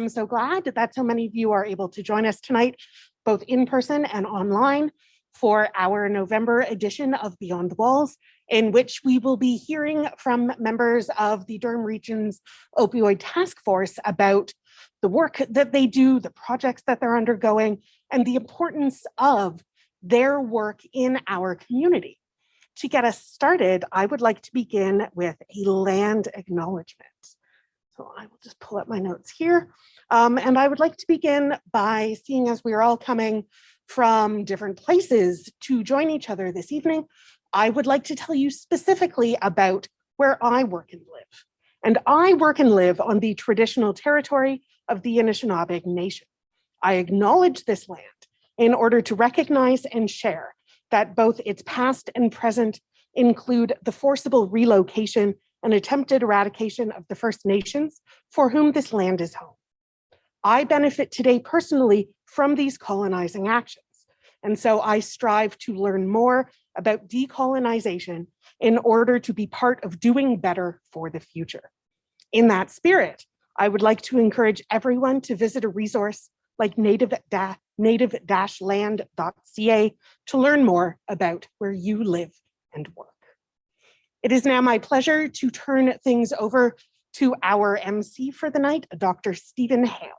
am so glad that so many of you are able to join us tonight, both in person and online, for our November edition of Beyond the Walls, in which we will be hearing from members of the Durham Region's Opioid Task Force about the work that they do, the projects that they're undergoing, and the importance of their work in our community. To get us started, I would like to begin with a land acknowledgement. So I will just pull up my notes here. And I would like to begin by, seeing as we are all coming from different places to join each other this evening, I would like to tell you specifically about where I work and live. And I work and live on the traditional territory of the Anishinaabe Nation. I acknowledge this land in order to recognize and share that both its past and present include the forcible relocation and attempted eradication of the First Nations for whom this land is home. I benefit today personally from these colonizing actions, and so I strive to learn more about decolonization in order to be part of doing better for the future. In that spirit, I would like to encourage everyone to visit a resource like native-land.ca to learn more about where you live and work. It is now my pleasure to turn things over to our MC for the night, Dr. Stephen Hayle.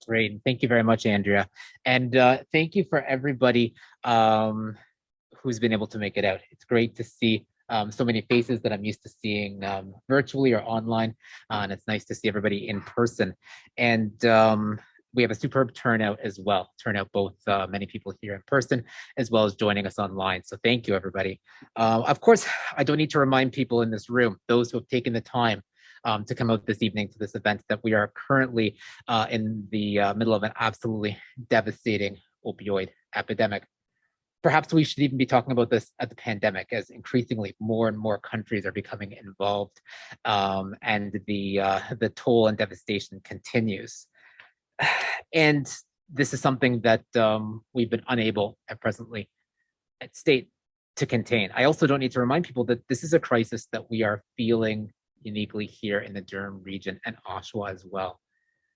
Great. Thank you very much, Andrea. And thank you for everybody who's been able to make it out. It's great to see so many faces that I'm used to seeing virtually or online. And it's nice to see everybody in person. And we have a superb turnout as well. Both many people here in person, as well as joining us online. So thank you, everybody. Of course, I don't need to remind people in this room, those who have taken the time to come out this evening to this event, that we are currently in the middle of an absolutely devastating opioid epidemic. Perhaps we should even be talking about this at the pandemic, as increasingly more and more countries are becoming involved, and the toll and devastation continues. And this is something that we've been unable at presently at state to contain. I also don't need to remind people that this is a crisis that we are feeling uniquely here in the Durham region and Oshawa as well.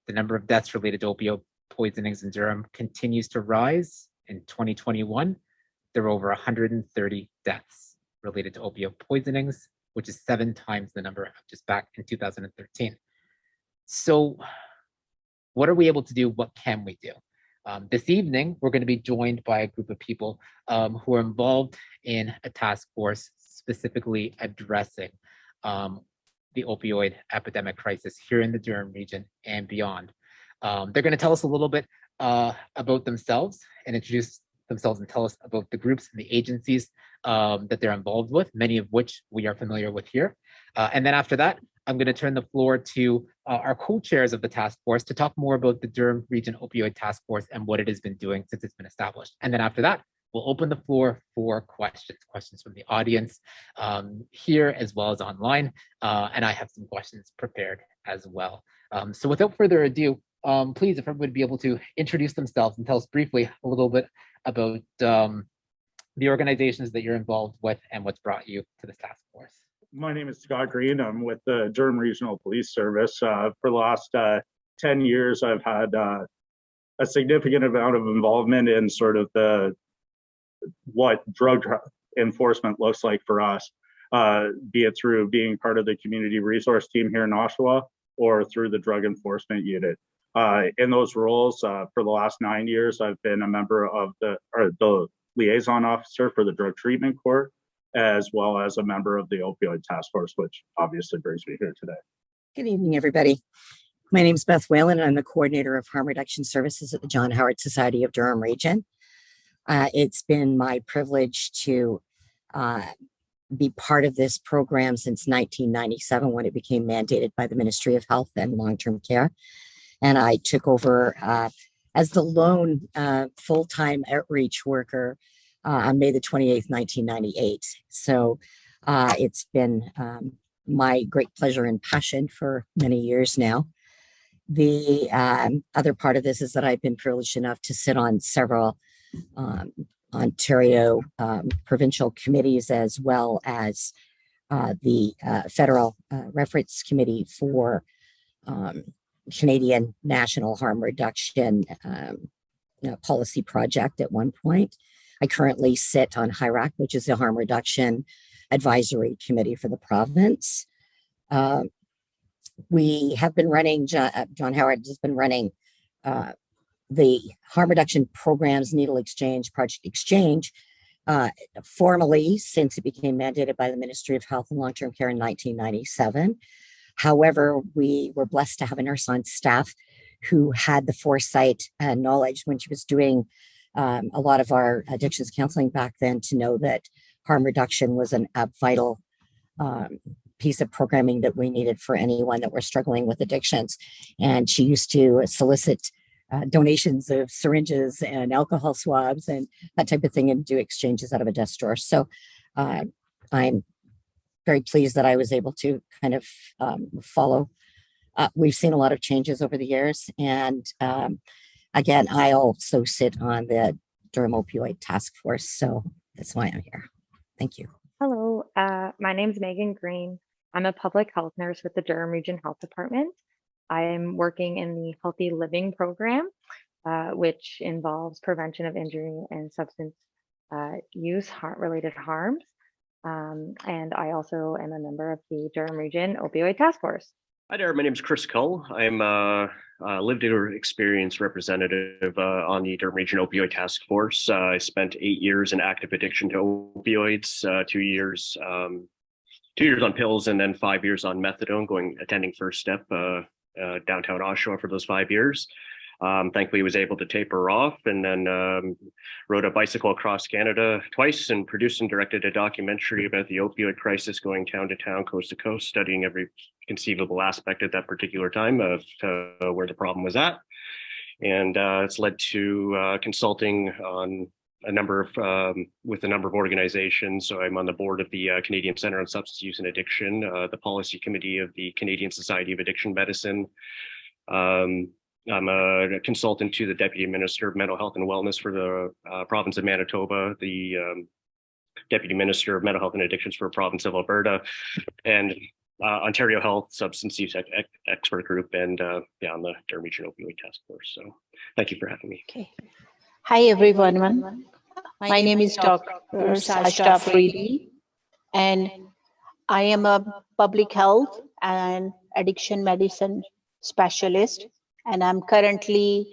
The number of deaths related to opioid poisonings in Durham continues to rise. In 2021, there were over 130 deaths related to opioid poisonings, which is 7 times the number just back in 2013. So what are we able to do? What can we do? This evening, we're going to be joined by a group of people who are involved in a task force specifically addressing the opioid epidemic crisis here in the Durham region and beyond. They're going to tell us a little bit about themselves and introduce themselves and tell us about the groups and the agencies that they're involved with, many of which we are familiar with here. And then after that, I'm going to turn the floor to our co-chairs of the task force to talk more about the Durham Region Opioid Task Force and what it has been doing since it's been established. And then after that, we'll open the floor for questions from the audience here as well as online. And I have some questions prepared as well. So without further ado, please, if everyone would be able to introduce themselves and tell us briefly a little bit about the organizations that you're involved with and what's brought you to this task force. My name is Scott Green. I'm with the Durham Regional Police Service. For the last 10 years, I've had a significant amount of involvement in sort of what drug enforcement looks like for us, be it through being part of the community resource team here in Oshawa or through the drug enforcement unit. In those roles, for the last 9 years, I've been a member of the liaison officer for the drug treatment court, as well as a member of the opioid task force, which obviously brings me here today. Good evening, everybody. My name is Beth Whalen, and I'm the coordinator of harm reduction services at the John Howard Society of Durham Region. It's been my privilege to be part of this program since 1997, when it became mandated by the Ministry of Health and Long-Term Care. And I took over as the lone full-time outreach worker on May the 28th, 1998. So it's been my great pleasure and passion for many years now. The other part of this is that I've been privileged enough to sit on several Ontario provincial committees, as well as the Federal Reference Committee for Canadian National Harm Reduction Policy Project at one point. I currently sit on HIRAC, which is the Harm Reduction Advisory Committee for the province. We have been running, John Howard has been running the Harm Reduction Programs Needle Exchange, Project Exchange, formally since it became mandated by the Ministry of Health and Long-Term Care in 1997. However, we were blessed to have a nurse on staff who had the foresight and knowledge when she was doing a lot of our addictions counseling back then to know that harm reduction was a vital piece of programming that we needed for anyone that were struggling with addictions. And she used to solicit donations of syringes and alcohol swabs and that type of thing and do exchanges out of a desk drawer. So I'm very pleased that I was able to kind of follow. We've seen a lot of changes over the years. And again, I also sit on the Durham Opioid Task Force. So that's why I'm here. Thank you. Hello, my name is Megan Green. I'm a public health nurse with the Durham Region Health Department. I am working in the Healthy Living program, which involves prevention of injury and substance use related harms. And I also am a member of the Durham Region Opioid Task Force. Hi there, my name is Chris Cull. I'm a lived experience representative on the Durham Region Opioid Task Force. I spent 8 years in active addiction to opioids, 2 years, 2 years on pills, and then 5 years on methadone, attending First Step downtown Oshawa for those 5 years. Thankfully, was able to taper off, and then rode a bicycle across Canada twice and produced and directed a documentary about the opioid crisis, going town to town, coast to coast, studying every conceivable aspect at that particular time of where the problem was at. And it's led to consulting on a number of with a number of organizations. So I'm on the board of the Canadian Centre on Substance Use and Addiction, the policy committee of the Canadian Society of Addiction Medicine. I'm a consultant to the Deputy Minister of Mental Health and Wellness for the province of Manitoba, the Deputy Minister of Mental Health and Addictions for the province of Alberta, and Ontario Health Substance Use Expert Group, and on the Durham Region Opioid Task Force. So thank you for having me. Okay. Hi, everyone. My name is Dr. Sajda Afridi, and I am a public health and addiction medicine specialist. And I'm currently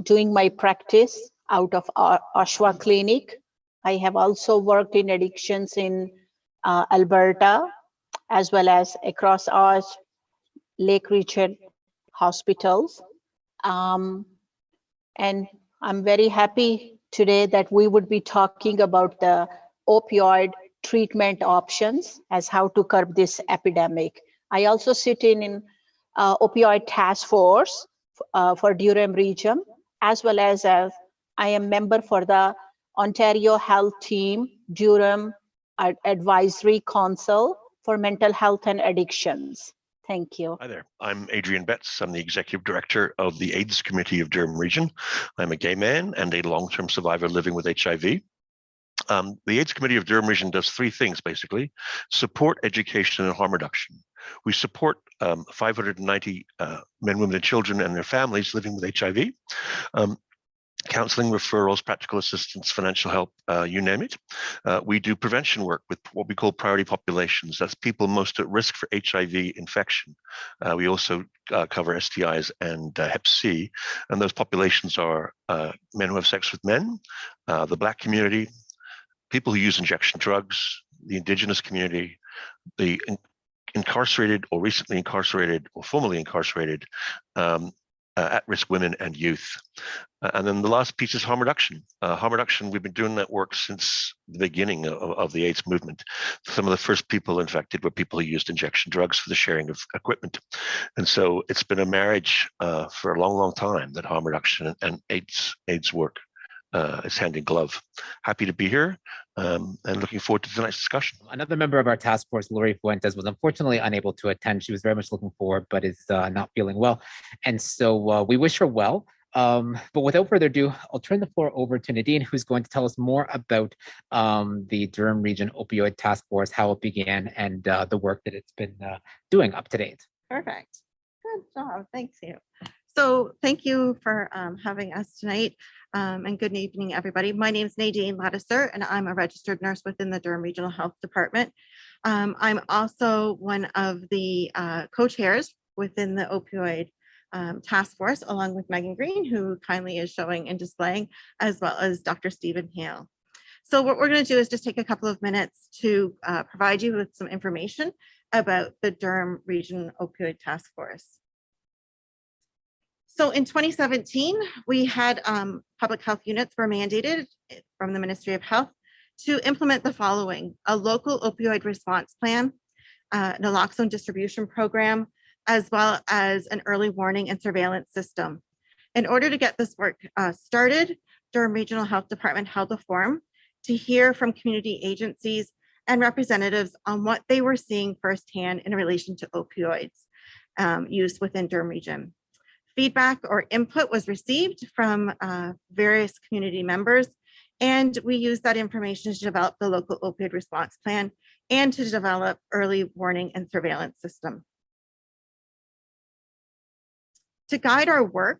doing my practice out of Oshawa Clinic. I have also worked in addictions in Alberta, as well as across our Lake Region hospitals. And I'm very happy today that we would be talking about the opioid treatment options as how to curb this epidemic. I also sit in Opioid Task Force for Durham Region, as well as I am member for the Ontario Health Team Durham Advisory Council for Mental Health and Addictions. Thank you. Hi there. I'm Adrian Betts. I'm the Executive Director of the AIDS Committee of Durham Region. I'm a gay man and a long-term survivor living with HIV. The AIDS Committee of Durham Region does three things, basically: support, education, and harm reduction. We support 590 men, women, and children and their families living with HIV. Counseling, referrals, practical assistance, financial help, you name it. We do prevention work with what we call priority populations. That's people most at risk for HIV infection. We also cover STIs and Hep C, and those populations are men who have sex with men, the Black community, people who use injection drugs, the Indigenous community, the incarcerated or recently incarcerated or formerly incarcerated, at-risk women and youth. And then the last piece is harm reduction. Harm reduction, we've been doing that work since the beginning of the AIDS movement. Some of the first people infected were people who used injection drugs for the sharing of equipment. And so it's been a marriage for a long, long time that harm reduction and AIDS work is hand in glove. Happy to be here and looking forward to tonight's discussion. Another member of our task force, Lori Fuentes, was unfortunately unable to attend. She was very much looking forward, but is not feeling well. And so we wish her well. But without further ado, I'll turn the floor over to Nadine, who's going to tell us more about the Durham Region Opioid Task Force, how it began, and the work that it's been doing up to date. Perfect. Good job. Thank you. So thank you for having us tonight, and good evening, everybody. My name is Nadine Lattiser, and I'm a registered nurse within the Durham Regional Health Department. I'm also one of the co-chairs within the opioid task force, along with Megan Green, who kindly is showing and displaying, as well as Dr. Stephen Hayle. So what we're going to do is just take a couple of minutes to provide you with some information about the Durham Region Opioid Task Force. So in 2017, we had public health units were mandated from the Ministry of Health to implement the following: a local opioid response plan, naloxone distribution program, as well as an early warning and surveillance system. In order to get this work started, Durham Regional Health Department held a forum to hear from community agencies and representatives on what they were seeing firsthand in relation to opioids use within Durham Region. Feedback or input was received from various community members, and we used that information to develop the local opioid response plan and to develop early warning and surveillance system. To guide our work,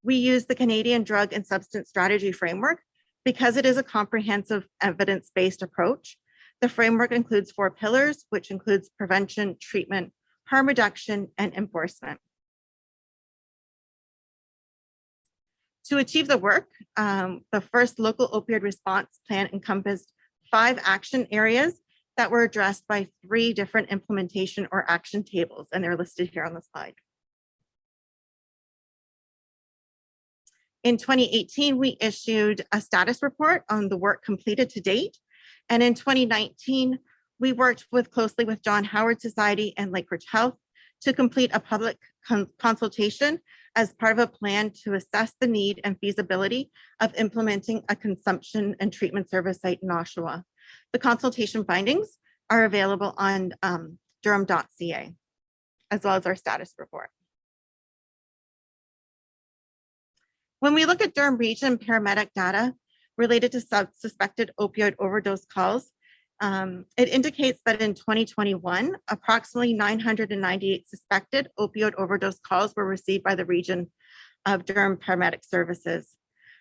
we use the Canadian Drug and Substance Strategy Framework because it is a comprehensive evidence-based approach. The framework includes 4 pillars, which includes prevention, treatment, harm reduction, and enforcement. To achieve the work, the first local opioid response plan encompassed 5 action areas that were addressed by 3 different implementation or action tables, and they're listed here on the slide. In 2018, we issued a status report on the work completed to date. And in 2019, we worked closely with John Howard Society and Lakeridge Health to complete a public consultation as part of a plan to assess the need and feasibility of implementing a consumption and treatment service site in Oshawa. The consultation findings are available on durham.ca, as well as our status report. When we look at Durham Region paramedic data related to suspected opioid overdose calls, it indicates that in 2021, approximately 998 suspected opioid overdose calls were received by the region of Durham Paramedic Services.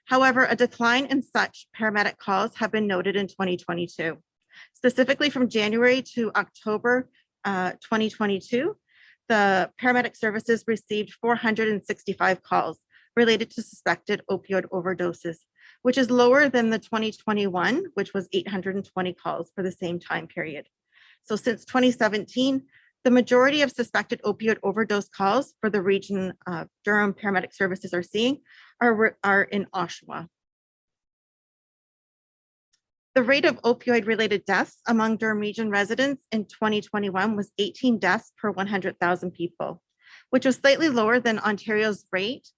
However, a decline in such paramedic calls have been noted in 2022. Specifically from January to October 2022, the paramedic services received 465 calls related to suspected opioid overdoses, which is lower than the 2021, which was 820 calls for the same time period. So since 2017, the majority of suspected opioid overdose calls for the region Durham Paramedic Services are seeing are in Oshawa. The rate of opioid-related deaths among Durham Region residents in 2021 was 18 deaths per 100,000 people, which was slightly lower than Ontario's rate,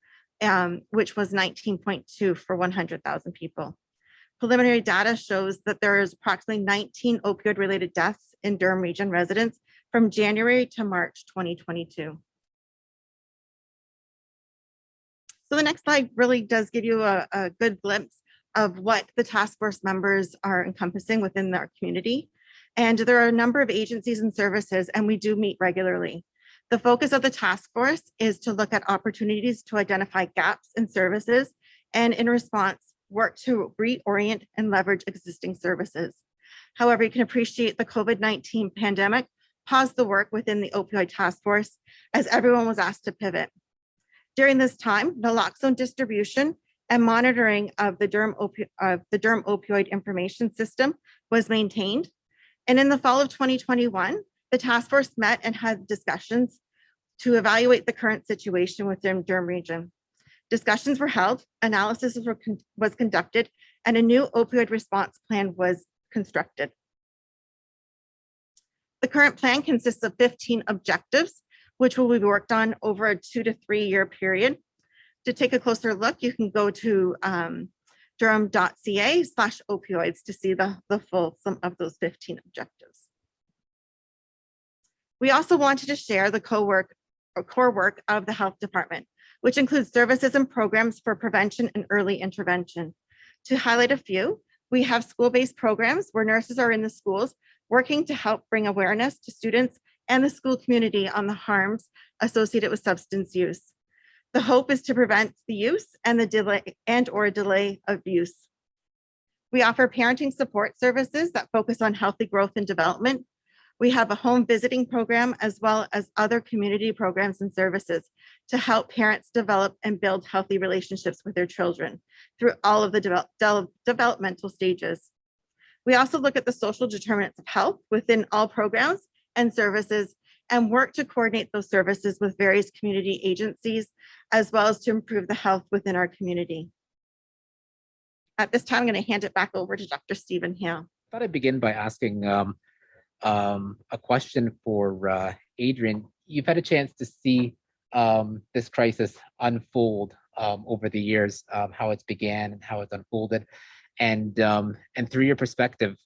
which was 19.2 for 100,000 people. Preliminary data shows that there is approximately 19 opioid-related deaths in Durham Region residents from January to March 2022. So the next slide really does give you a good glimpse of what the task force members are encompassing within our community. And there are a number of agencies and services, and we do meet regularly. The focus of the task force is to look at opportunities to identify gaps in services and in response, work to reorient and leverage existing services. However, you can appreciate the COVID-19 pandemic paused the work within the opioid task force as everyone was asked to pivot. During this time, naloxone distribution and monitoring of the Durham Opioid Information System was maintained. And in the fall of 2021, the task force met and had discussions to evaluate the current situation within Durham Region. Discussions were held, analysis was conducted, and a new opioid response plan was constructed. The current plan consists of 15 objectives, which will be worked on over a 2 to 3 year period. To take a closer look, you can go to durham.ca/opioids to see the full sum of those 15 objectives. We also wanted to share the core work of the health department, which includes services and programs for prevention and early intervention. To highlight a few, we have school-based programs where nurses are in the schools working to help bring awareness to students and the school community on the harms associated with substance use. The hope is to prevent the use and the delay of use. We offer parenting support services that focus on healthy growth and development. We have a home visiting program as well as other community programs and services to help parents develop and build healthy relationships with their children through all of the developmental stages. We also look at the social determinants of health within all programs and services and work to coordinate those services with various community agencies, as well as to improve the health within our community. At this time, I'm going to hand it back over to Dr. Stephen Hayle. I thought I'd begin by asking a question for Adrian. You've had a chance to see this crisis unfold over the years, how it's began and how it's unfolded, and through your perspective,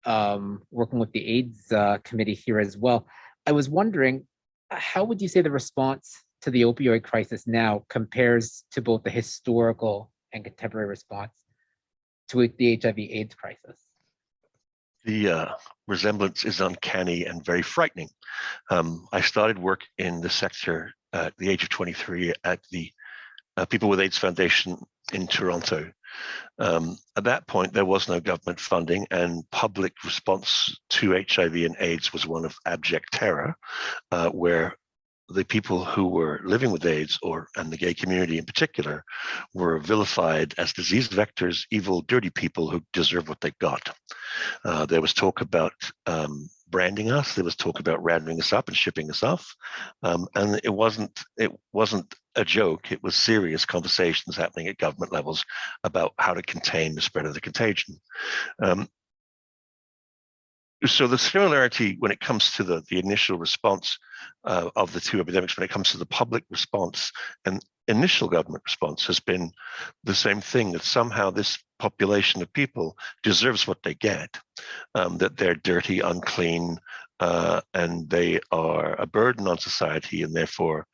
working with the AIDS committee here as well, I was wondering, how would you say the response to the opioid crisis now compares to both the historical and contemporary response to the HIV/AIDS crisis? The resemblance is uncanny and very frightening. I started work in the sector at the age of 23 at the People with AIDS Foundation in Toronto. At that point, there was no government funding, and public response to HIV and AIDS was one of abject terror, where the people who were living with AIDS, and the gay community in particular, were vilified as disease vectors, evil, dirty people who deserve what they got. There was talk about branding us. There was talk about rounding us up and shipping us off, and it wasn't a joke. It was serious conversations happening at government levels about how to contain the spread of the contagion. So the similarity when it comes to the initial response of the two epidemics, when it comes to the public response and initial government response, has been the same thing, that somehow this population of people deserves what they get, that they're dirty, unclean, and they are a burden on society, and therefore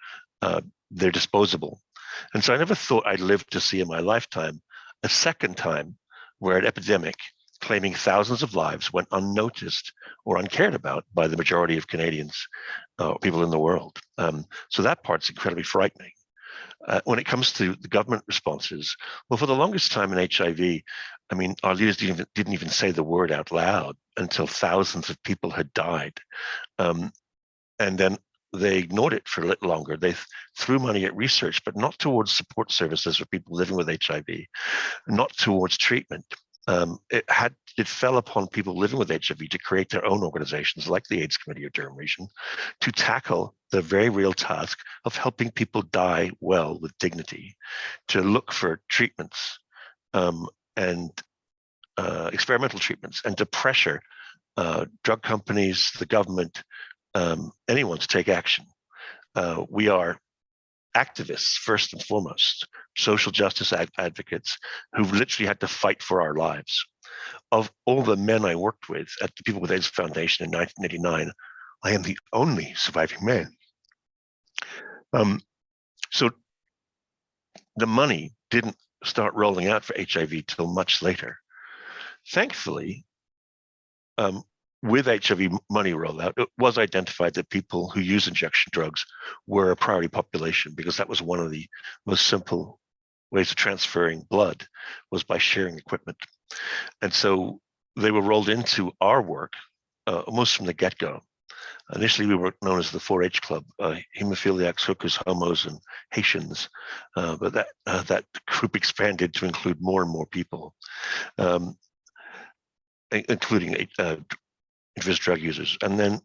they're disposable. And so I never thought I'd live to see in my lifetime a second time where an epidemic claiming thousands of lives went unnoticed or uncared about by the majority of Canadians, people in the world. So that part's incredibly frightening. When it comes to the government responses, well, for the longest time in HIV, I mean, our leaders didn't even say the word out loud until thousands of people had died. And then they ignored it for a little longer. They threw money at research, but not towards support services for people living with HIV, not towards treatment. It fell upon people living with HIV to create their own organizations like the AIDS Committee of Durham Region to tackle the very real task of helping people die well with dignity, to look for treatments and experimental treatments, and to pressure drug companies, the government, anyone to take action. We are activists, first and foremost, social justice advocates who've literally had to fight for our lives. Of all the men I worked with at the People with AIDS Foundation in 1989, I am the only surviving man. So the money didn't start rolling out for HIV till much later. Thankfully, with HIV money rollout, it was identified that people who use injection drugs were a priority population, because that was one of the most simple ways of transferring blood, was by sharing equipment. And so they were rolled into our work almost from the get-go. Initially, we were known as the 4-H Club, hemophiliacs, hookers, homos, and Haitians, but that group expanded to include more and more people, including intravenous drug users. And then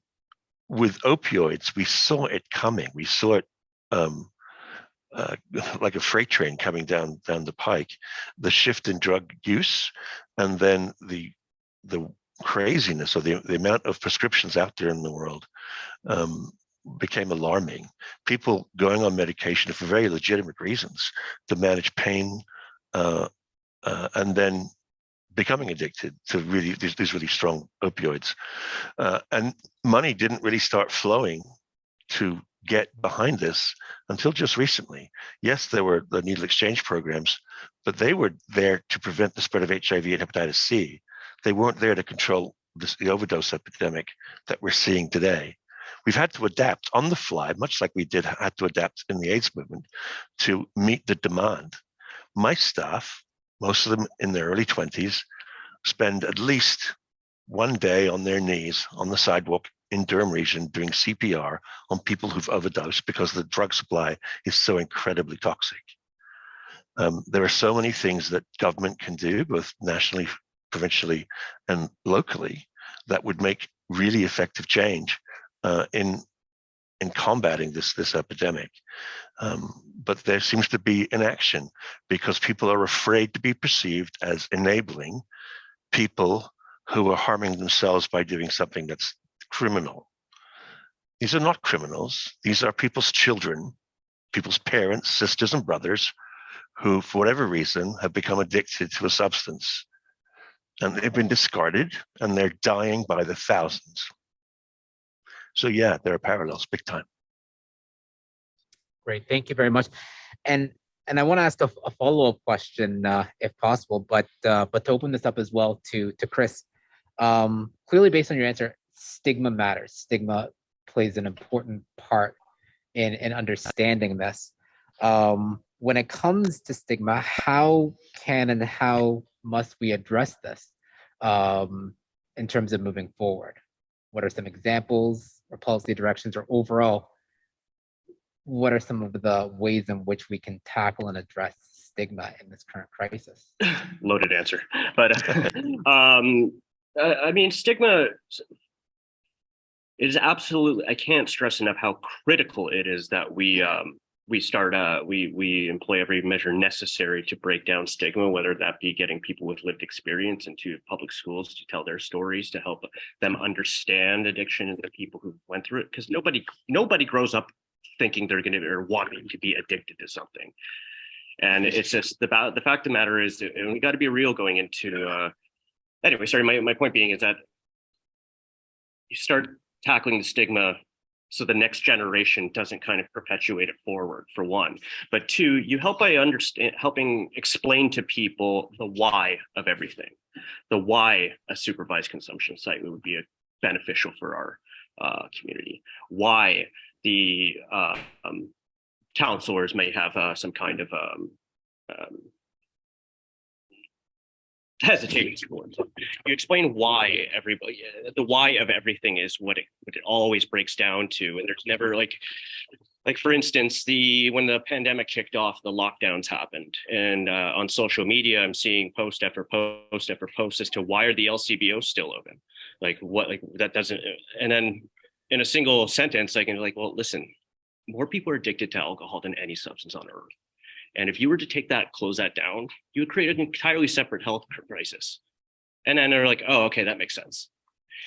with opioids, we saw it coming. We saw it like a freight train coming down the pike, the shift in drug use, and then the craziness of the amount of prescriptions out there in the world became alarming. People going on medication for very legitimate reasons to manage pain, and then becoming addicted to these really strong opioids. And money didn't really start flowing to get behind this until just recently. Yes, there were the needle exchange programs, but they were there to prevent the spread of HIV and hepatitis C. They weren't there to control the overdose epidemic that we're seeing today. We've had to adapt on the fly, much like we had to adapt in the AIDS movement to meet the demand. My staff, most of them in their early 20s, spend at least one day on their knees on the sidewalk in Durham Region doing CPR on people who've overdosed because the drug supply is so incredibly toxic. There are so many things that government can do, both nationally, provincially, and locally, that would make really effective change in combating this epidemic. But there seems to be inaction because people are afraid to be perceived as enabling people who are harming themselves by doing something that's criminal. These are not criminals. These are people's children, people's parents, sisters, and brothers who, for whatever reason, have become addicted to a substance. And they've been discarded, and they're dying by the thousands. So yeah, there are parallels, big time. Great, thank you very much. And I want to ask a follow-up question, if possible, but to open this up as well to Chris. Clearly, based on your answer, stigma matters. Stigma plays an important part in understanding this. When it comes to stigma, how can and how must we address this in terms of moving forward? What are some examples or policy directions, or overall, what are some of the ways in which we can tackle and address stigma in this current crisis? Loaded answer, but I mean, stigma is absolutely, I can't stress enough how critical it is that we employ every measure necessary to break down stigma, whether that be getting people with lived experience into public schools to tell their stories, to help them understand addiction and the people who went through it. Because nobody grows up thinking they're going to or wanting to be addicted to something. And it's just the fact of the matter is that, and we got to be real going into, anyway, sorry, my point being is that you start tackling the stigma so the next generation doesn't kind of perpetuate it forward, for one. But two, you help by helping explain to people the why of everything, the why a supervised consumption site would be beneficial for our community, why the counselors may have some kind of hesitating to. You explain why the why of everything is what it always breaks down to, and there's never like for instance, when the pandemic kicked off, the lockdowns happened, and on social media, I'm seeing post after post after post as to why are the LCBOs still open? That doesn't, and then in a single sentence, I can be like, well, listen, more people are addicted to alcohol than any substance on earth. And if you were to close that down, you would create an entirely separate health crisis. And then they're like, oh, okay, that makes sense.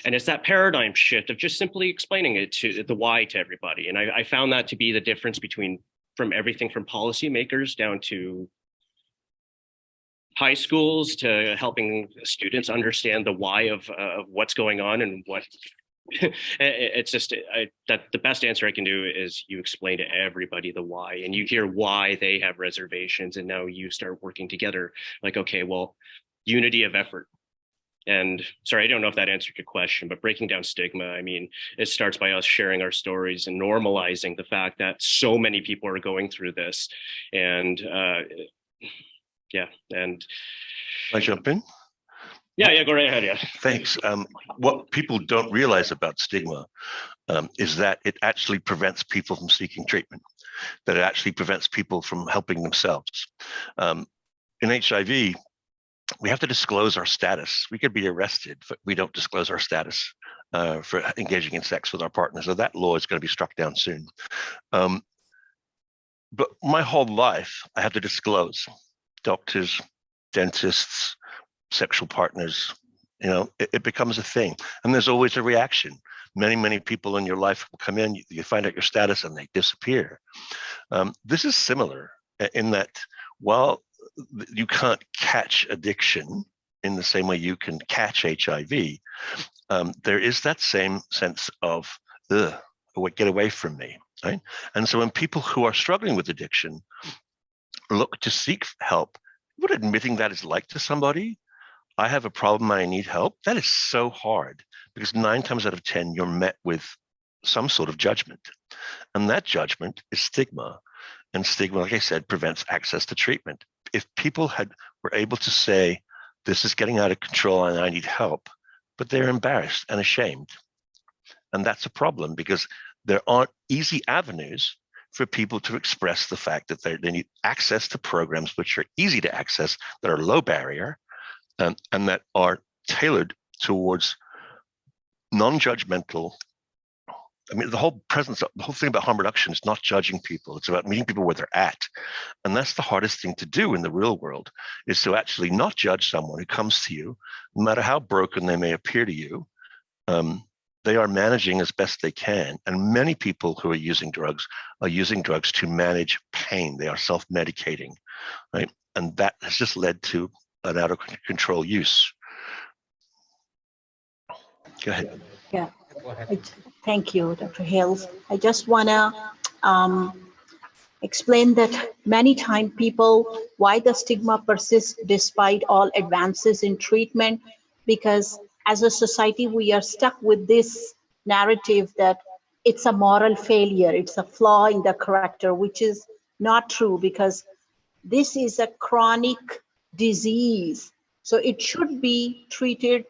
And it's that paradigm shift of just simply explaining it to the why to everybody. And I found that to be the difference from everything from policymakers down to high schools to helping students understand the why of what's going on and what. It's just that the best answer I can do is you explain to everybody the why, and you hear why they have reservations, and now you start working together. Like, okay, well, unity of effort. And sorry, I don't know if that answered your question, but breaking down stigma, I mean, it starts by us sharing our stories and normalizing the fact that so many people are going through this. And yeah, and Can I jump in? Yeah, go right ahead. Yeah. Thanks. What people don't realize about stigma is that it actually prevents people from seeking treatment, that it actually prevents people from helping themselves. In HIV, we have to disclose our status. We could be arrested, but we don't disclose our status for engaging in sex with our partners. So that law is going to be struck down soon. But my whole life, I had to disclose doctors, dentists, sexual partners. It becomes a thing, and there's always a reaction. Many people in your life will come in, you find out your status, and they disappear. This is similar in that while you can't catch addiction in the same way you can catch HIV, there is that same sense of, get away from me. right? And so when people who are struggling with addiction look to seek help, what admitting that is like to somebody, I have a problem, I need help, that is so hard, because 9 times out of 10, you're met with some sort of judgment. And that judgment is stigma. And stigma, like I said, prevents access to treatment. If people were able to say, this is getting out of control and I need help, but they're embarrassed and ashamed. And that's a problem, because there aren't easy avenues for people to express the fact that they need access to programs which are easy to access, that are low barrier, and that are tailored towards non-judgmental. I mean, the whole thing about harm reduction is not judging people. It's about meeting people where they're at. And that's the hardest thing to do in the real world, is to actually not judge someone who comes to you, no matter how broken they may appear to you. They are managing as best they can. And many people who are using drugs to manage pain. They are self-medicating, right? And that has just led to an out of control use. Go ahead. Yeah. Go ahead. Thank you, Dr. Hales. I just want to explain that many times why the stigma persists despite all advances in treatment, because as a society, we are stuck with this narrative that it's a moral failure, it's a flaw in the character, which is not true, because this is a chronic disease. So it should be treated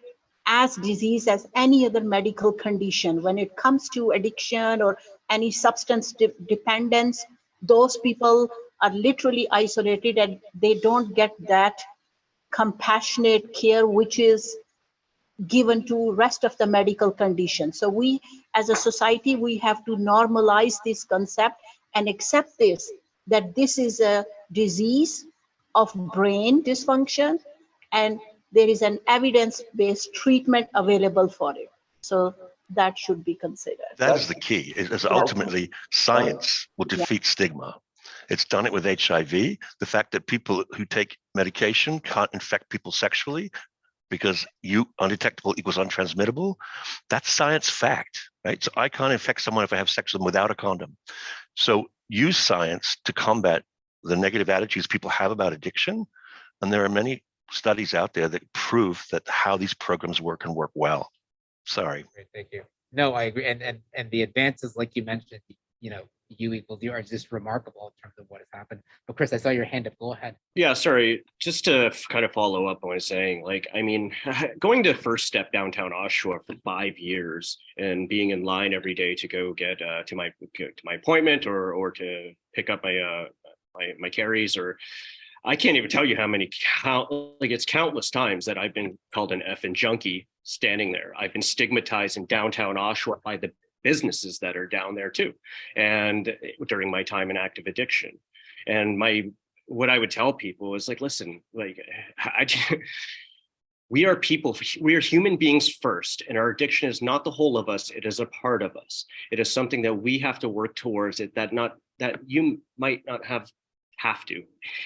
as disease as any other medical condition. When it comes to addiction or any substance dependence, those people are literally isolated and they don't get that compassionate care which is given to rest of the medical condition. So we as a society, we have to normalize this concept and accept this, that this is a disease of brain dysfunction and there is an evidence-based treatment available for it. So that should be considered. That is the key, is ultimately science will defeat stigma. It's done it with HIV. The fact that people who take medication can't infect people sexually because undetectable equals untransmittable, that's science fact, right? So I can't infect someone if I have sex with them without a condom. So use science to combat the negative attitudes people have about addiction. And there are many studies out there that prove that how these programs work and work well. Sorry. Great, thank you. No, I agree. And the advances, like you mentioned, U equals U are just remarkable in terms of what has happened. But Chris, I saw your hand up. Go ahead. Yeah, sorry. Just to kind of follow up on what I was saying, going to First Step downtown Oshawa for 5 years and being in line every day to go get to my appointment or to pick up my carries, or I can't even tell you how many it's countless times that I've been called an effing junkie standing there. I've been stigmatized in downtown Oshawa by the businesses that are down there too, and during my time in active addiction. And what I would tell people is listen, we are people, we are human beings first, and our addiction is not the whole of us, it is a part of us. It is something that we have to work towards, that you might not have to.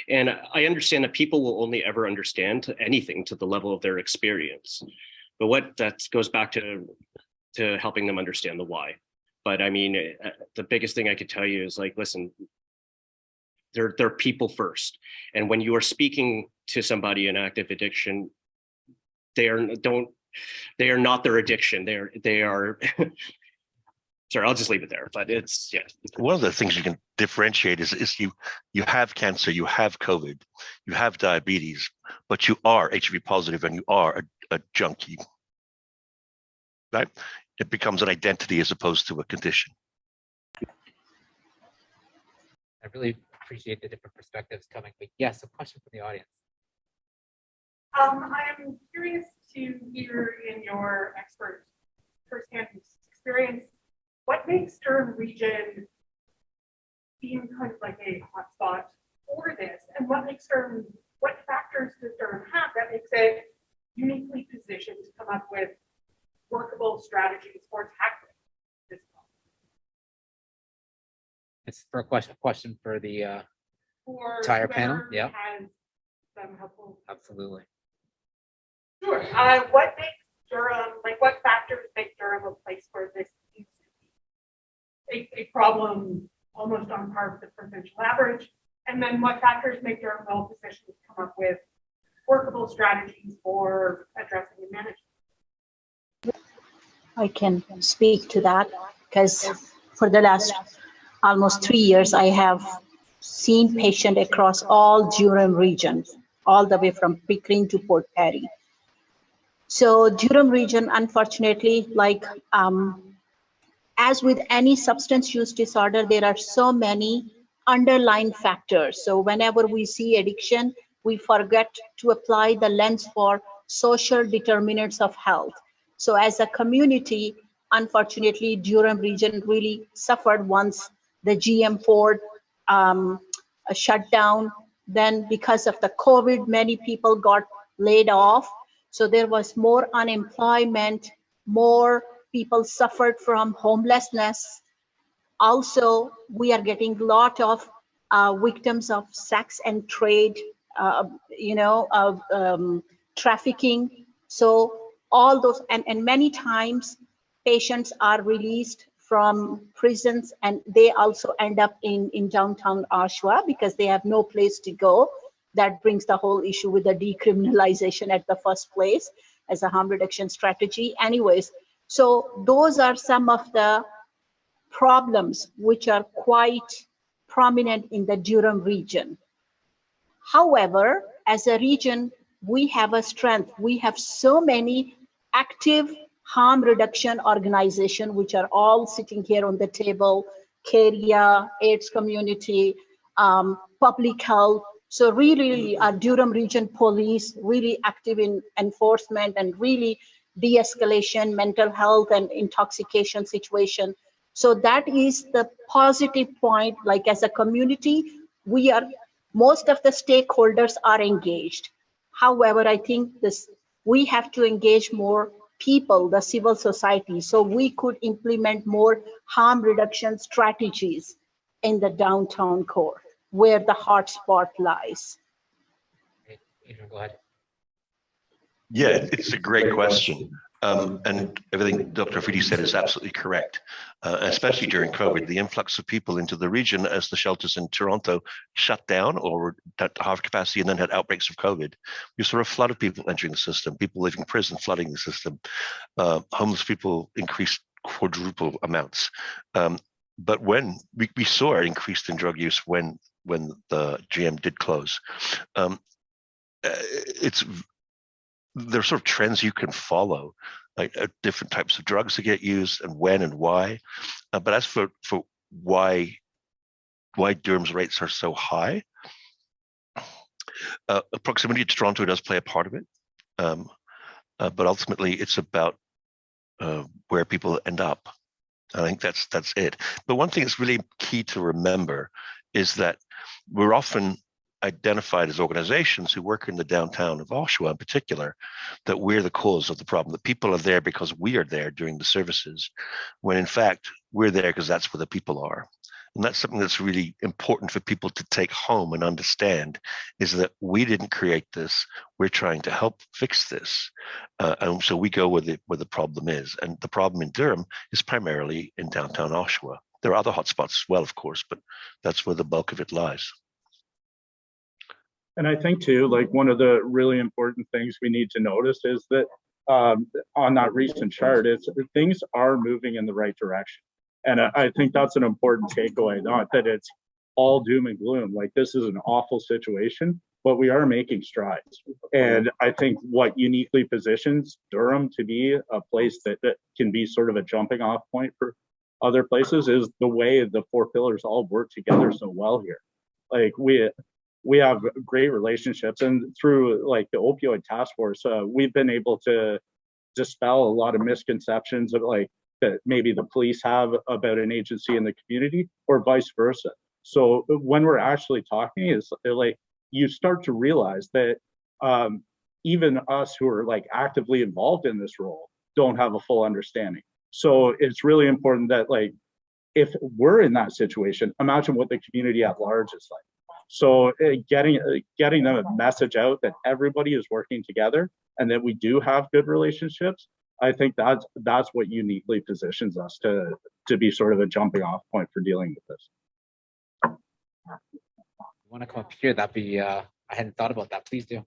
And I understand that people will only ever understand anything to the level of their experience. But that goes back to helping them understand the why. But I mean, the biggest thing I could tell you is listen, they're people first. And when you are speaking to somebody in active addiction, they are not their addiction. They are sorry, I'll just leave it there. But it's, yeah. One of the things you can differentiate is you have cancer, you have COVID, you have diabetes, but you are HIV positive and you are a junkie, right? It becomes an identity as opposed to a condition. I really appreciate the different perspectives coming. But yes, a question from the audience. I'm curious to hear in your expert firsthand experience, what makes Durham Region seem kind of like a hotspot for this, and what factors does Durham have that makes it uniquely positioned to come up with workable strategies for tackling this problem? It's for a question for the entire panel. Yeah, has some helpful. Absolutely. Sure. What makes Durham, what factors make Durham a place where this needs to a problem almost on par with the provincial average? And then what factors make Durham well positioned to come up with workable strategies for addressing and managing? I can speak to that because for the last almost 3 years, I have seen patients across all Durham region, all the way from Pickering to Port Perry. So Durham region, unfortunately, like as with any substance use disorder, there are so many underlying factors. So whenever we see addiction, we forget to apply the lens for social determinants of health. So as a community, unfortunately, Durham region really suffered once the GM4 shut down. Then because of the COVID, many people got laid off. So there was more unemployment, more people suffered from homelessness. Also, we are getting a lot of victims of sex and trade, trafficking. So all those, and many times patients are released from prisons and they also end up in downtown Oshawa because they have no place to go. That brings the whole issue with the decriminalization at the first place as a harm reduction strategy. Anyways, so those are some of the problems which are quite prominent in the Durham region. However, as a region, we have a strength. We have so many active harm reduction organizations, which are all sitting here on the table: CARIA, AIDS community, public health. So really, our Durham Region Police really active in enforcement and really de-escalation, mental health and intoxication situation. So that is the positive point. Like as a community, most of the stakeholders are engaged. However, I think we have to engage more people, the civil society, so we could implement more harm reduction strategies in the downtown core, where the hotspot lies. Adrian, go ahead. Yeah, it's a great question. And everything Dr. Afridi said is absolutely correct, especially during COVID. The influx of people into the region as the shelters in Toronto shut down or were at half capacity and then had outbreaks of COVID. You saw a flood of people entering the system, people leaving prison flooding the system. Homeless people increased quadruple amounts. But when we saw it increased in drug use when the GM did close. There are sort of trends you can follow, like different types of drugs that get used and when and why. But as for why Durham's rates are so high, proximity to Toronto does play a part of it. But ultimately, it's about where people end up. I think that's it. But one thing that's really key to remember is that we're often identified as organizations who work in the downtown of Oshawa in particular, that we're the cause of the problem, that people are there because we are there doing the services, when in fact, we're there because that's where the people are. And that's something that's really important for people to take home and understand, is that we didn't create this, we're trying to help fix this. And so we go where the problem is. And the problem in Durham is primarily in downtown Oshawa. There are other hotspots as well, of course, but that's where the bulk of it lies. And I think too, like one of the really important things we need to notice is that on that recent chart, things are moving in the right direction. And I think that's an important takeaway, not that it's all doom and gloom. Like this is an awful situation, but we are making strides. And I think what uniquely positions Durham to be a place that can be sort of a jumping off point for other places is the way the four pillars all work together so well here. Like we have great relationships, and through like the opioid task force, we've been able to dispel a lot of misconceptions of like that maybe the police have about an agency in the community or vice versa. So when we're actually talking, is like you start to realize that even us who are like actively involved in this role don't have a full understanding. So it's really important that like if we're in that situation, imagine what the community at large is like. So getting the message out that everybody is working together and that we do have good relationships, I think that's what uniquely positions us to to be sort of a jumping off point for dealing with this. You want to come up here? That'd be, I hadn't thought about that. Please do.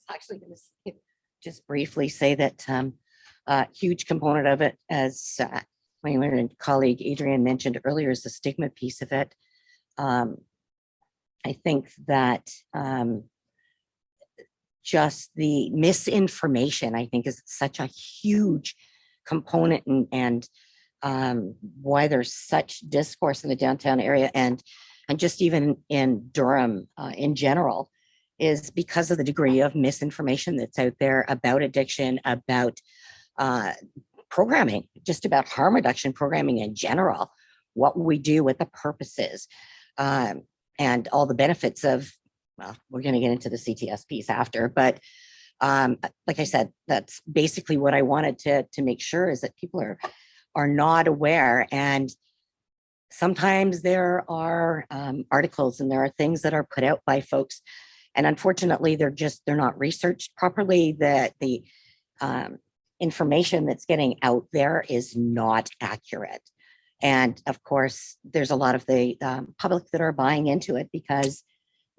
Actually going to just briefly say that a huge component of it, as my learned colleague Adrian mentioned earlier, is the stigma piece of it. I think that just the misinformation, I think, is such a huge component, and why there's such discourse in the downtown area and just even in Durham in general, is because of the degree of misinformation that's out there about addiction, about programming, just about harm reduction programming in general, what we do, what the purpose is, and all the benefits of, well, we're going to get into the CTS piece after, but like I said, that's basically what I wanted to make sure is that people are not aware. And sometimes there are articles and there are things that are put out by folks, and unfortunately they're not researched properly. That the information that's getting out there is not accurate. And of course, there's a lot of the public that are buying into it because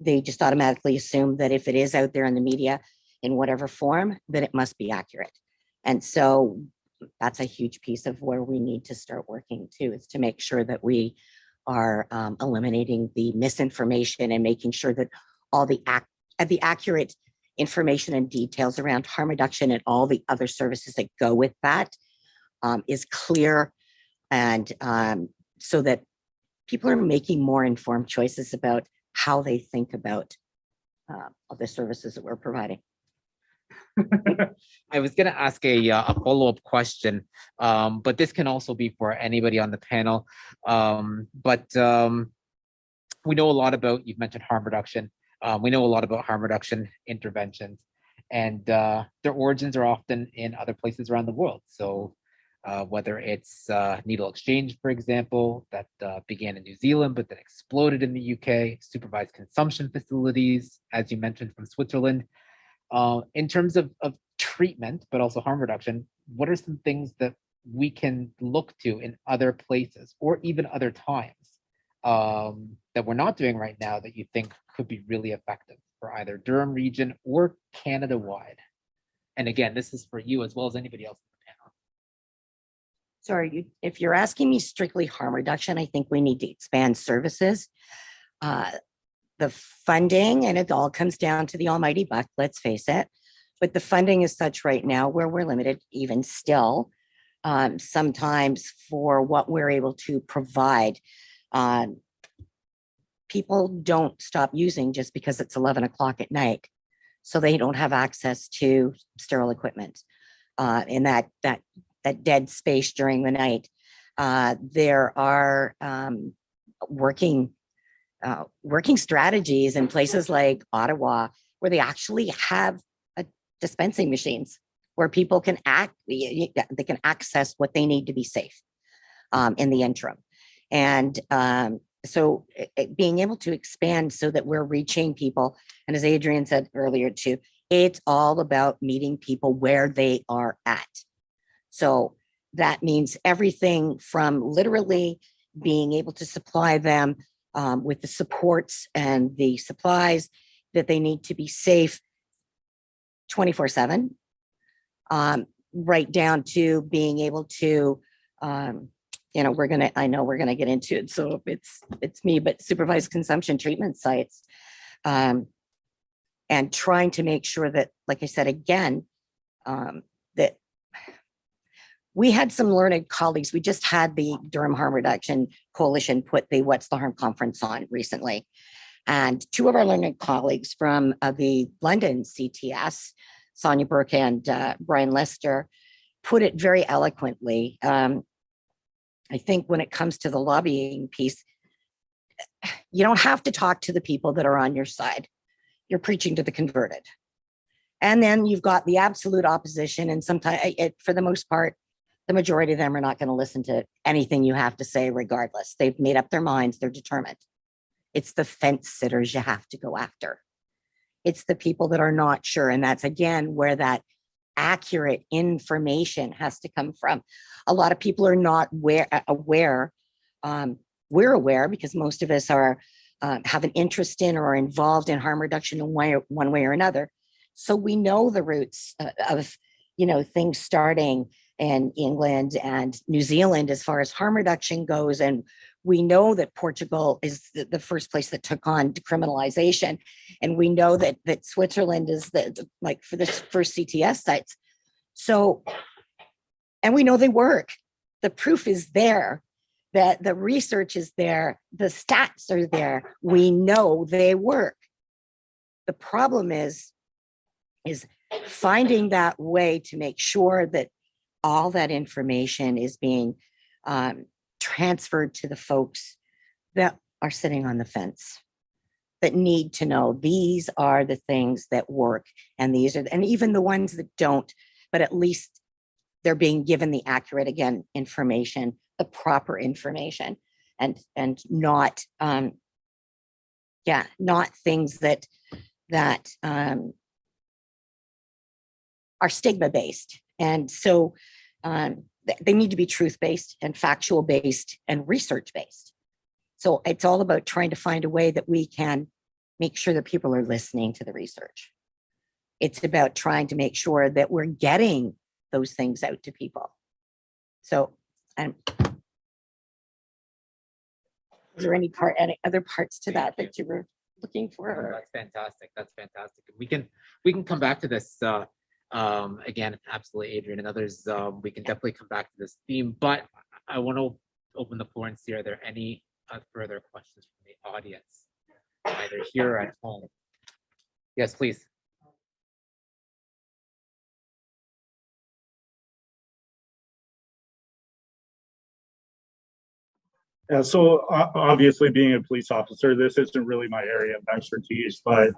they just automatically assume that if it is out there in the media in whatever form, that it must be accurate. And so that's a huge piece of where we need to start working too, is to make sure that we are eliminating the misinformation and making sure that all the accurate information and details around harm reduction and all the other services that go with that is clear, and so that people are making more informed choices about how they think about the services that we're providing. I was going to ask a follow-up question, but this can also be for anybody on the panel. But we know a lot about, you've mentioned harm reduction. We know a lot about harm reduction interventions, and their origins are often in other places around the world. So whether it's needle exchange, for example, that began in New Zealand, but then exploded in the UK, supervised consumption facilities, as you mentioned, from Switzerland. In terms of treatment, but also harm reduction, what are some things that we can look to in other places or even other times that we're not doing right now that you think could be really effective for either Durham region or Canada-wide? And again, this is for you as well as anybody else in the panel. Sorry, if you're asking me strictly harm reduction, I think we need to expand services. The funding, and it all comes down to the almighty buck, let's face it, but the funding is such right now where we're limited even still sometimes for what we're able to provide. People don't stop using just because it's 11 o'clock at night, so they don't have access to sterile equipment in that dead space during the night. There are working strategies in places like Ottawa where they actually have dispensing machines where people can they can access what they need to be safe in the interim. And so being able to expand so that we're reaching people, and as Adrian said earlier too, it's all about meeting people where they are at. So that means everything from literally being able to supply them with the supports and the supplies that they need to be safe 24/7, right down to being able to, I know we're gonna get into it, so it's me, but supervised consumption treatment sites, and trying to make sure that, like I said again, that we had some learned colleagues. We just had the Durham Harm Reduction Coalition put the What's the Harm conference on recently. And two of our learned colleagues from the London CTS, Sonia Burke and Brian Lester, put it very eloquently. I think when it comes to the lobbying piece, you don't have to talk to the people that are on your side. You're preaching to the converted. And then you've got the absolute opposition. And sometimes, for the most part, the majority of them are not going to listen to anything you have to say regardless. They've made up their minds. They're determined. It's the fence sitters you have to go after. It's the people that are not sure. And that's again where that accurate information has to come from. A lot of people are not aware. We're aware because most of us are have an interest in or are involved in harm reduction in one way or another. So we know the roots of things starting in England and New Zealand as far as harm reduction goes. And we know that Portugal is the first place that took on decriminalization. And we know that Switzerland is like for the first CTS sites. So, and we know they work. The proof is there, that the research is there, the stats are there. We know they work. The problem is finding that way to make sure that all that information is being transferred to the folks that are sitting on the fence, that need to know these are the things that work, and these are, and even the ones that don't, but at least they're being given the accurate, again, information, the proper information, and not not things that are stigma based. And so they need to be truth based and factual based and research based. So it's all about trying to find a way that we can make sure that people are listening to the research. It's about trying to make sure that we're getting those things out to people. So, is there any other parts to that you were looking for? That's fantastic. That's fantastic. We can come back to this again, absolutely, Adrian, and others. We can definitely come back to this theme, but I want to open the floor and see, are there any further questions from the audience, either here or at home? Yes, please. Yeah, so obviously being a police officer, this isn't really my area of expertise, but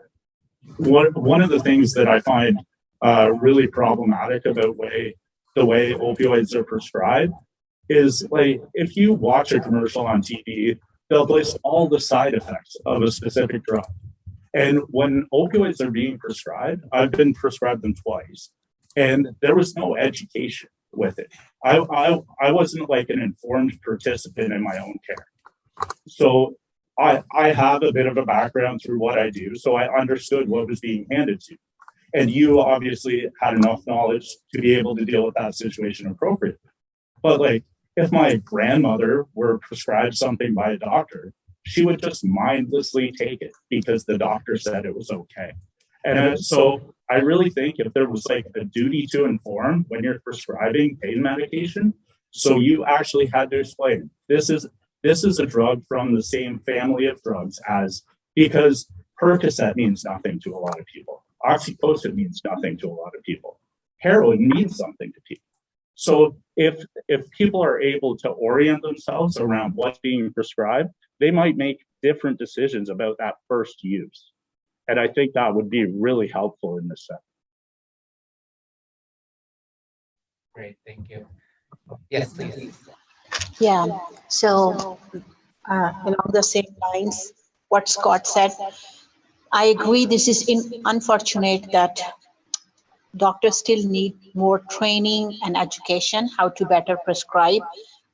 one of the things that I find really problematic about the way opioids are prescribed is, like, if you watch a commercial on TV, they'll list all the side effects of a specific drug. And when opioids are being prescribed, I've been prescribed them twice, and there was no education with it. I wasn't like an informed participant in my own care. So I have a bit of a background through what I do, so I understood what was being handed to. And you obviously had enough knowledge to be able to deal with that situation appropriately. But like, if my grandmother were prescribed something by a doctor, she would just mindlessly take it because the doctor said it was okay. And so I really think if there was like a duty to inform when you're prescribing pain medication, so you actually had to explain, this is a drug from the same family of drugs as, because Percocet means nothing to a lot of people. Oxytocin means nothing to a lot of people. Heroin means something to people. So if people are able to orient themselves around what's being prescribed, they might make different decisions about that first use. And I think that would be really helpful in this setting. Great, thank you. Yes, please. Yeah, so along the same lines, what Scott said, I agree. This is unfortunate that doctors still need more training and education how to better prescribe.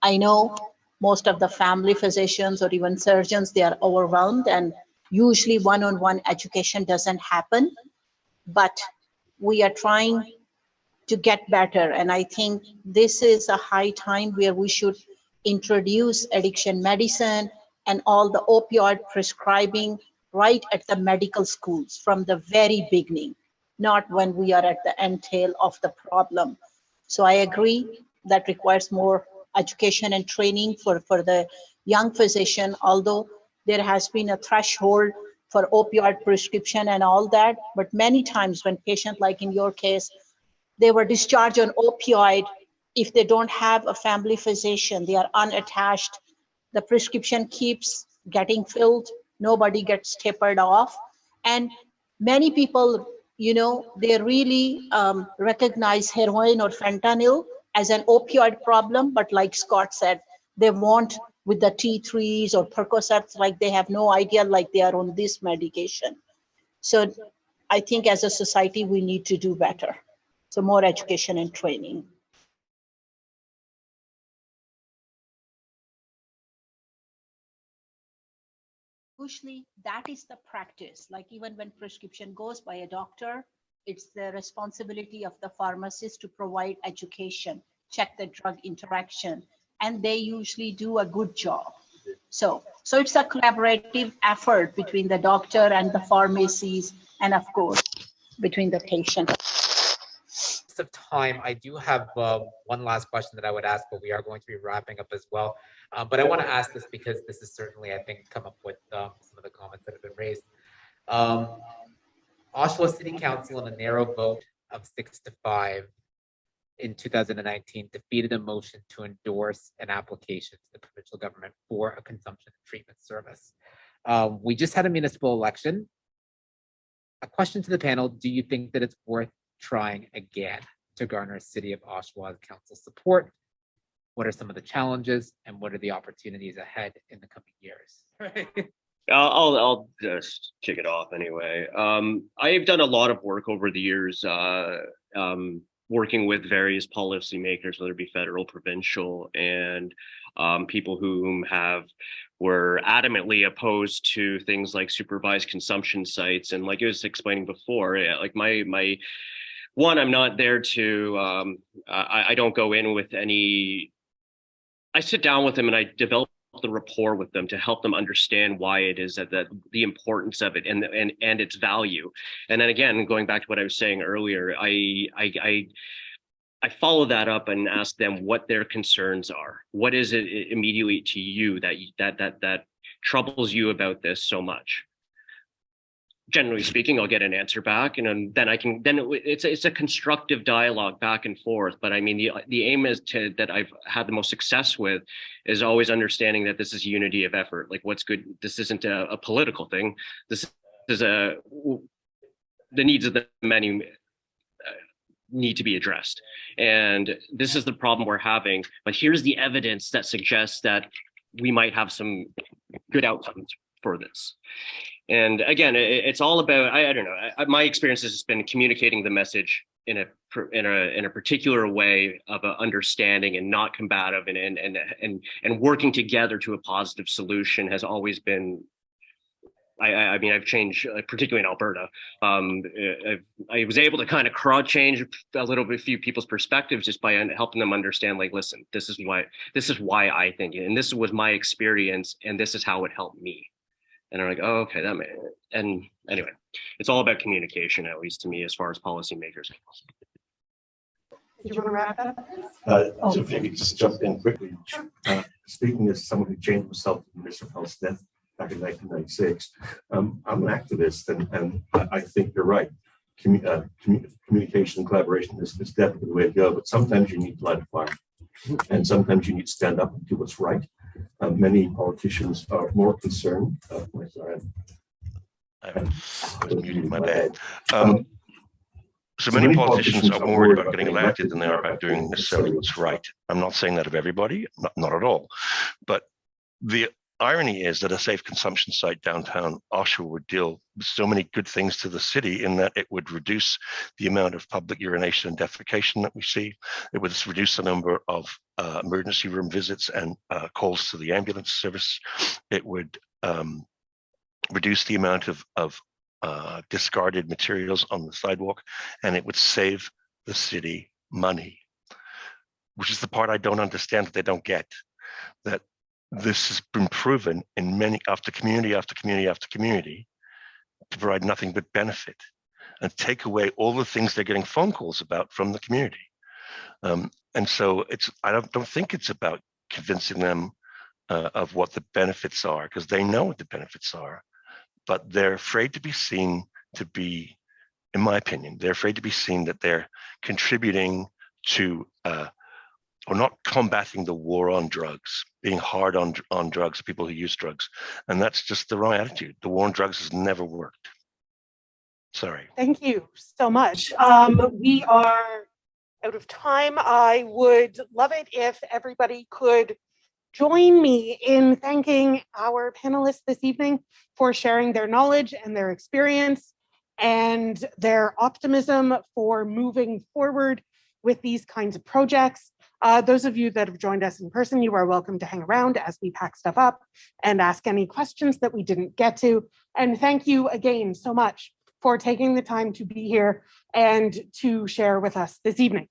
I know most of the family physicians or even surgeons, they are overwhelmed, and usually one-on-one education doesn't happen, but we are trying to get better. And I think this is a high time where we should introduce addiction medicine and all the opioid prescribing right at the medical schools from the very beginning, not when we are at the end tail of the problem. So I agree that requires more education and training for the young physician, although there has been a threshold for opioid prescription and all that. But many times when patients, like in your case, they were discharged on opioid, if they don't have a family physician, they are unattached, the prescription keeps getting filled, nobody gets tapered off. And many people, they really recognize heroin or fentanyl as an opioid problem, but like Scott said, they want with the T3s or Percocets, like they have no idea, like they are on this medication. So I think as a society, we need to do better. So more education and training. Usually that is the practice. Like even when prescription goes by a doctor, it's the responsibility of the pharmacist to provide education, check the drug interaction, and they usually do a good job. So it's a collaborative effort between the doctor and the pharmacies, and of course, between the patient. Of time, I do have one last question that I would ask, but we are going to be wrapping up as well. But I want to ask this because this is certainly, I think, come up with some of the comments that have been raised. Oshawa City Council, in a narrow vote of 6-5 in 2019, defeated a motion to endorse an application to the provincial government for a consumption and treatment service. We just had a municipal election. A question to the panel: do you think that it's worth trying again to garner City of Oshawa Council support? What are some of the challenges and what are the opportunities ahead in the coming years? I'll just kick it off anyway. I've done a lot of work over the years, working with various policymakers, whether it be federal, provincial, and people who were adamantly opposed to things like supervised consumption sites. And like I was explaining before, like my one, I'm not there to, I don't go in with any, I sit down with them and I develop the rapport with them to help them understand why it is that the importance of it and its value. And then again, going back to what I was saying earlier, I follow that up and ask them what their concerns are. What is it immediately to you that troubles you about this so much? Generally speaking, I'll get an answer back, and then it's a constructive dialogue back and forth. But I mean, the aim is that I've had the most success with is always understanding that this is unity of effort. Like, what's good? This isn't a political thing. This is the needs of the many need to be addressed, and this is the problem we're having. But here's the evidence that suggests that we might have some good outcomes for this. And again, it's all about, I don't know, my experience has just been communicating the message in a particular way of understanding and not combative, and working together to a positive solution has always been. I mean, I've changed, particularly in Alberta. I was able to kind of change a few people's perspectives just by helping them understand, like, listen, this is why I think it, and this was my experience, and this is how it helped me. And I'm like, oh, okay, and anyway, it's all about communication, at least to me, as far as policymakers. Did you want to wrap up? So if you could just jump in quickly. Speaking as someone who changed himself to Mr. Pell's death back in 1996, I'm an activist, and I think you're right. Communication and collaboration is definitely the way to go, but sometimes you need to light a fire, and sometimes you need to stand up and do what's right. Many politicians are more concerned. My bad. So many politicians are more worried about getting elected than they are about doing necessarily what's right. I'm not saying that of everybody, not at all. But the irony is that a safe consumption site downtown Oshawa would deal with so many good things to the city, in that it would reduce the amount of public urination and defecation that we see. It would reduce the number of emergency room visits and calls to the ambulance service. It would reduce the amount of discarded materials on the sidewalk, and it would save the city money, which is the part I don't understand, that they don't get. That this has been proven in many, after community after community after community, to provide nothing but benefit and take away all the things they're getting phone calls about from the community. And so I don't think it's about convincing them of what the benefits are, because they know what the benefits are, but they're afraid to be seen to be, in my opinion, they're afraid to be seen that they're contributing to or not combating the war on drugs, being hard on drugs, people who use drugs. And that's just the wrong attitude. The war on drugs has never worked. Sorry. Thank you so much. We are out of time. I would love it if everybody could join me in thanking our panelists this evening for sharing their knowledge and their experience and their optimism for moving forward with these kinds of projects. Those of you that have joined us in person, you are welcome to hang around as we pack stuff up and ask any questions that we didn't get to. And thank you again so much for taking the time to be here and to share with us this evening.